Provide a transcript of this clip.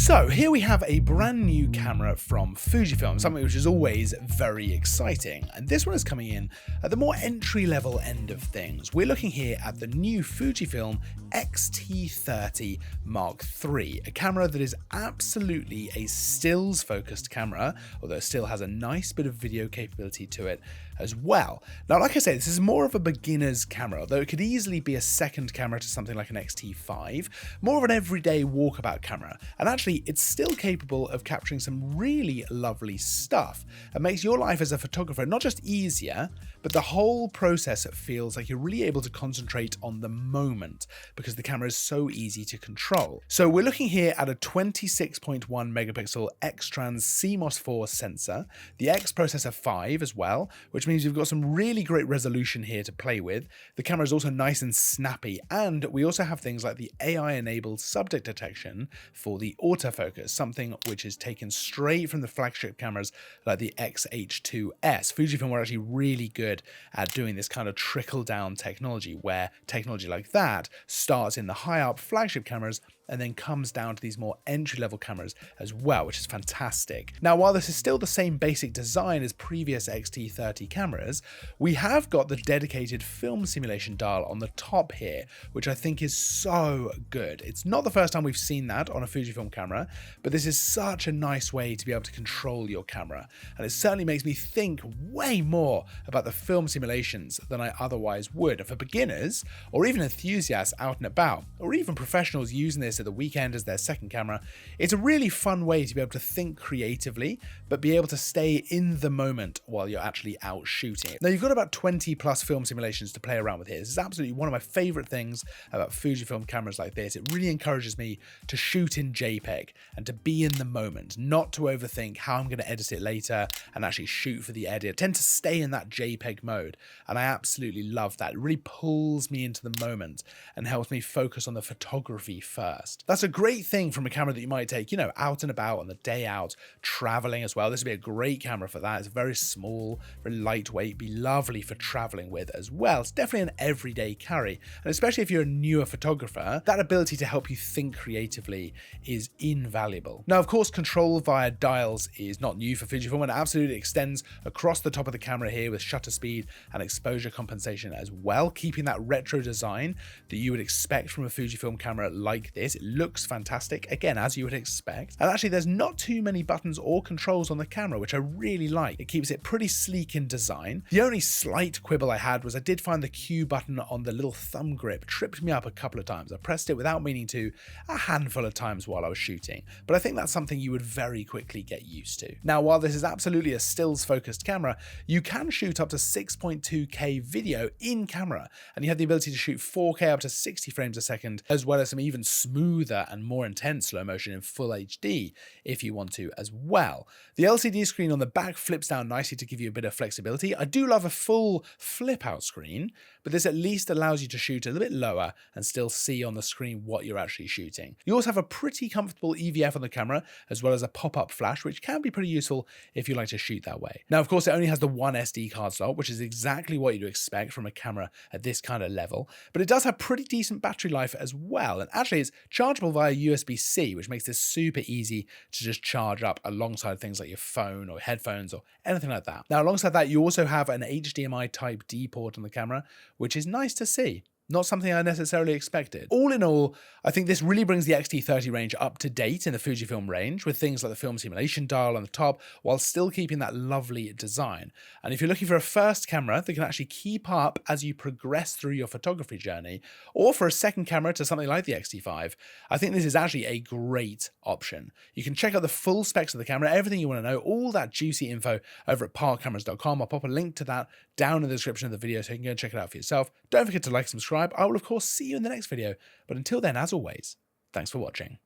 So here we have a brand new camera from Fujifilm, something which is always very exciting. And this one is coming in at the more entry-level end of things. We're looking here at the new Fujifilm X-T30 III, a camera that is absolutely a stills-focused camera, although it still has a nice bit of video capability to it as well. Now, like I say, this is more of a beginner's camera, although it could easily be a second camera to something like an X-T5, more of an everyday walkabout camera. And actually, it's still capable of capturing some really lovely stuff. It makes your life as a photographer not just easier, but the whole process feels like you're really able to concentrate on the moment because the camera is so easy to control. So we're looking here at a 26.1 megapixel X-Trans CMOS 4 sensor, the X processor 5 as well, which means we've got some really great resolution here to play with. The camera is also nice and snappy, and we also have things like the AI-enabled subject detection for the autofocus, something which is taken straight from the flagship cameras like the X-H2S. Fujifilm were actually really good at doing this kind of trickle-down technology, where technology like that starts in the high-up flagship cameras and then comes down to these more entry-level cameras as well, which is fantastic. Now, while this is still the same basic design as previous X-T30 cameras, we have got the dedicated film simulation dial on the top here, which I think is so good. It's not the first time we've seen that on a Fujifilm camera, but this is such a nice way to be able to control your camera. And it certainly makes me think way more about the film simulations than I otherwise would. And for beginners, or even enthusiasts out and about, or even professionals using this at the weekend as their second camera, it's a really fun way to be able to think creatively, but be able to stay in the moment while you're actually out shooting. Now, you've got about 20 plus film simulations to play around with here. This is absolutely one of my favorite things about Fujifilm cameras like this. It really encourages me to shoot in JPEG and to be in the moment, not to overthink how I'm going to edit it later and actually shoot for the edit. I tend to stay in that JPEG mode, and I absolutely love that. It really pulls me into the moment and helps me focus on the photography first. That's a great thing from a camera that you might take, out and about on the day out, traveling as well. This would be a great camera for that. It's very small, very lightweight, be lovely for traveling with as well. It's definitely an everyday carry. And especially if you're a newer photographer, that ability to help you think creatively is invaluable. Now, of course, control via dials is not new for Fujifilm, and it absolutely extends across the top of the camera here with shutter speed and exposure compensation as well, keeping that retro design that you would expect from a Fujifilm camera like this. It looks fantastic, again, as you would expect. And actually, there's not too many buttons or controls on the camera, which I really like. It keeps it pretty sleek in design. The only slight quibble I had was I did find the Q button on the little thumb grip tripped me up a couple of times. I pressed it without meaning to a handful of times while I was shooting, but I think that's something you would very quickly get used to. Now, while this is absolutely a stills focused camera, you can shoot up to 6.2K video in camera, and you have the ability to shoot 4K up to 60 frames a second, as well as some even smoother and more intense slow motion in full HD if you want to as well. The LCD screen on the back flips down nicely to give you a bit of flexibility. I do love a full flip out screen, but this at least allows you to shoot a little bit lower and still see on the screen what you're actually shooting. You also have a pretty comfortable EVF on the camera, as well as a pop-up flash, which can be pretty useful if you like to shoot that way. Now, of course, it only has the one SD card slot, which is exactly what you'd expect from a camera at this kind of level, but it does have pretty decent battery life as well. And actually, it's chargeable via USB-C, which makes this super easy to just charge up alongside things like your phone or headphones or anything like that. Now, alongside that, you also have an HDMI Type D port on the camera, which is nice to see. Not something I necessarily expected. All in all, I think this really brings the X-T30 range up to date in the Fujifilm range, with things like the film simulation dial on the top, while still keeping that lovely design. And if you're looking for a first camera that can actually keep up as you progress through your photography journey, or for a second camera to something like the X-T5, I think this is actually a great option. You can check out the full specs of the camera, everything you want to know, all that juicy info over at parkcameras.com. I'll pop a link to that down in the description of the video so you can go and check it out for yourself. Don't forget to like and subscribe. I will, of course, see you in the next video. But until then, as always, thanks for watching.